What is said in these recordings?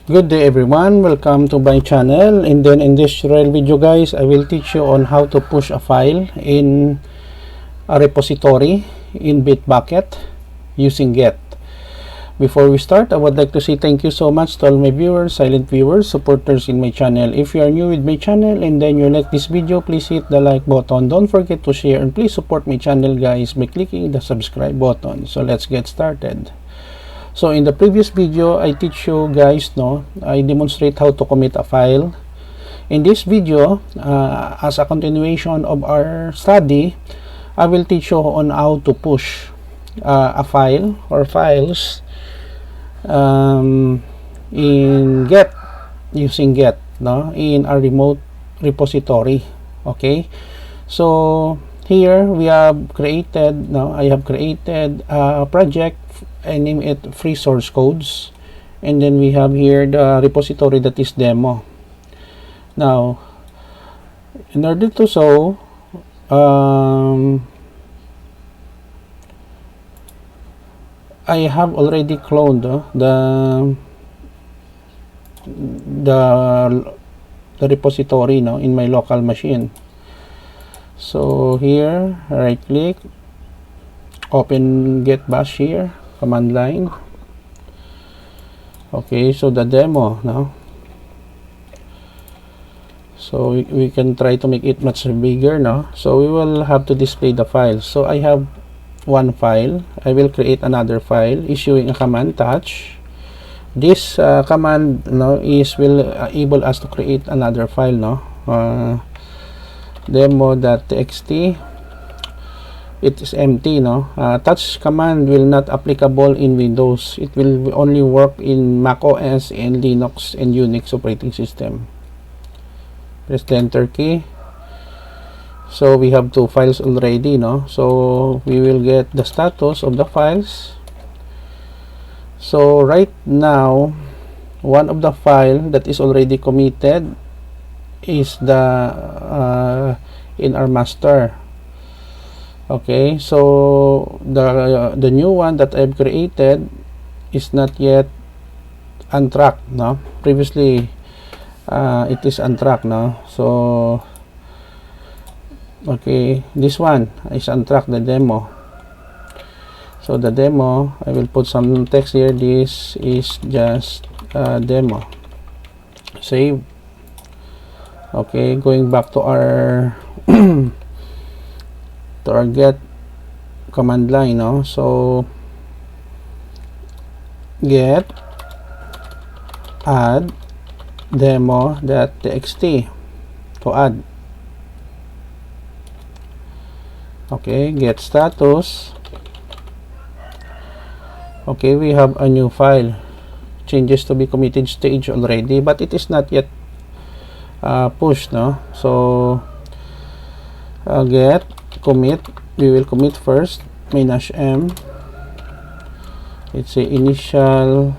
Good day everyone, welcome to my channel. And then in this tutorial video guys, I will teach you on how to push a file in a repository in Bitbucket using get. Before we start, I would like to say thank you so much to all my viewers, silent viewers, supporters in my channel. If you are new with my channel and then you like this video, please hit the like button. Don't forget to share and please support my channel guys by clicking the subscribe button. So let's get started. So in the previous video, I teach you guys, I demonstrate how to commit a file. In this video, as a continuation of our study, I will teach you on how to push a file or files in get, using get, in a remote repository. Okay, so here we have created, I have created a project. I name it free source codes, and then we have here the repository that is demo. Now in order to show, I have already cloned the repository in my local machine. So here, right click, open get bash here, command line. Okay, so the demo now. So we can try to make it much bigger now. So we will have to display the file. So I have one file. I will create another file issuing a command touch. This command will enable us to create another file demo.txt. It is empty. Touch command will not applicable in Windows. It will only work in Mac OS and Linux and Unix operating system. Press the enter key. So we have two files already, so we will get the status of the files. So right now, one of the file that is already committed is the in our master. Okay, so the new one that I've created is not yet untracked. Previously it is untracked. So okay, this one is untracked, the demo. So the demo, I will put some text here. This is just a demo. Save. Okay, going back to our to our get command line. So get add demo.txt to add. Okay, get status. Okay, we have a new file, changes to be committed stage already, but it is not yet pushed. So get commit, we will commit first, -m. It's a initial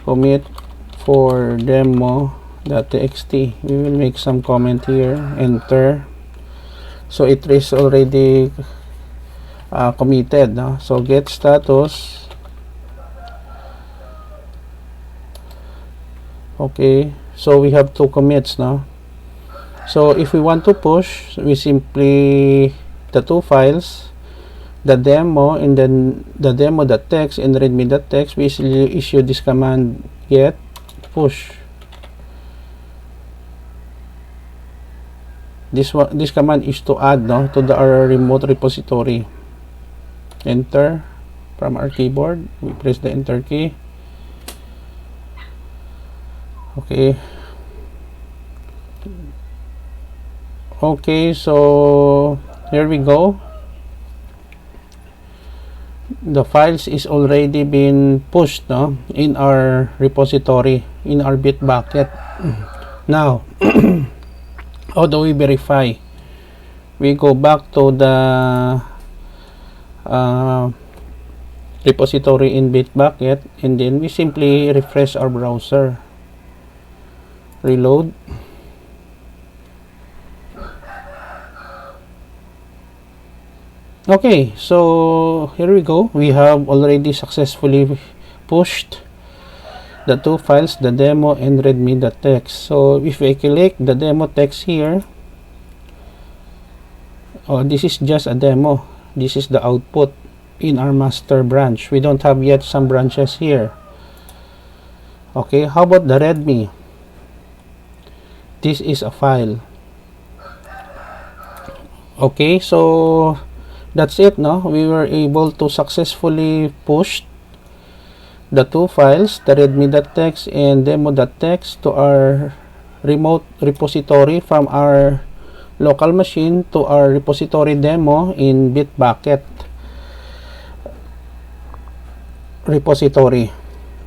commit for demo.txt. We will make some comment here, enter. So it is already committed. So get status. Okay, so we have two commits now. So if we want to push, we simply the two files, the demo and then the demo.txt and readme.txt, we issue this command get push. This command is to add to our remote repository. Enter from our keyboard. We press the enter key. Okay. Okay, so here we go. The files is already been pushed in our repository, in our Bitbucket. Now how do we verify? We go back to the repository in Bitbucket, and then we simply refresh our browser, reload. Okay, so here we go. We have already successfully pushed the two files, the demo and readme.txt. So if I click the demo text here, this is just a demo. This is the output in our master branch. We don't have yet some branches here. Okay, how about the readme? This is a file. Okay, so that's it, no? We were able to successfully push the two files, the readme.txt and demo.txt, to our remote repository from our local machine to our repository demo in Bitbucket repository.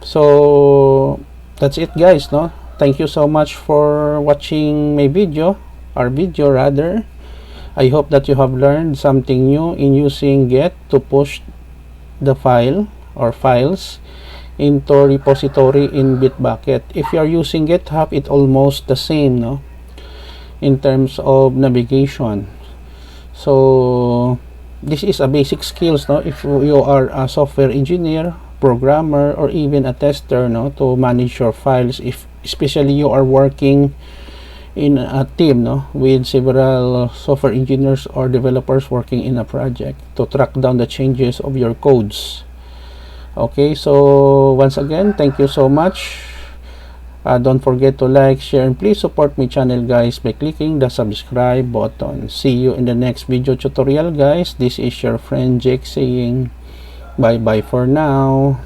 So that's it, guys, no? Thank you so much for watching my video, our video rather. I hope that you have learned something new in using get to push the file or files into repository in Bitbucket. If you are using GitHub, it's almost the same, no, in terms of navigation. So this is a basic skills, no, if you are a software engineer, programmer, or even a tester, no, to manage your files, if especially you are working in a team, no, with several software engineers or developers working in a project, to track down the changes of your codes. Okay, so once again, thank you so much. Don't forget to like, share, and please support my channel, guys, by clicking the subscribe button. See you in the next video tutorial, guys. This is your friend Jake saying bye bye for now.